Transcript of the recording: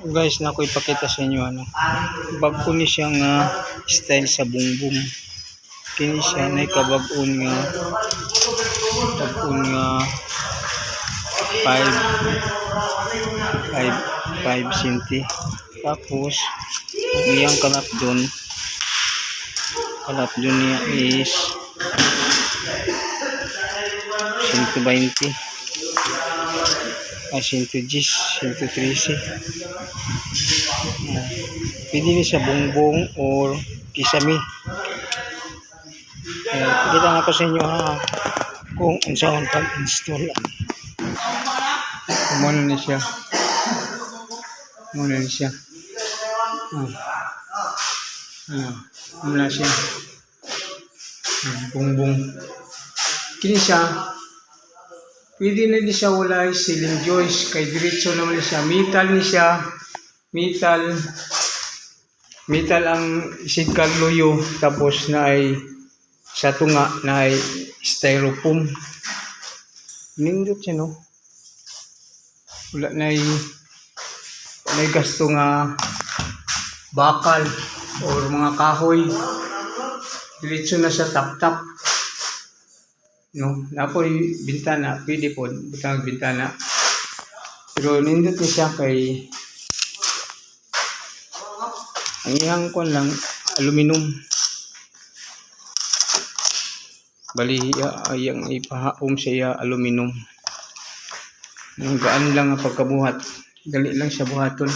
Guys, na ako ipakita sa inyo ano. Bag-o ni siya nga style sa bungbong. Kini siya na kabag-on nga bag-on nga 5 cm. Tapos ang iyang kalat doon niya is 120 110 113. Pwede ni sa bongbong or kisame. Kita na ko sa inyo ha kung unsaon pag-install. Muna ni siya. Muna siya. Bongbong. Kini siya. Pwede na di siya walay ceiling joist. Kay diretso naman siya. Metal ni siya. Metal ang sikal luyo. Tapos na ay sa tunga na ay styrofoam. Nindot siya no. Wala na ay gasto nga bakal or mga kahoy. Diretso na sa tap-tap. No, napoy bintana, pwede po butang bintana. Pero nindot ni siya kay ang iyang kon lang aluminum. Bali ayang ipahaom sa iya aluminum. Ang gaan lang ang pagkabuhat. Dali lang siya buhaton.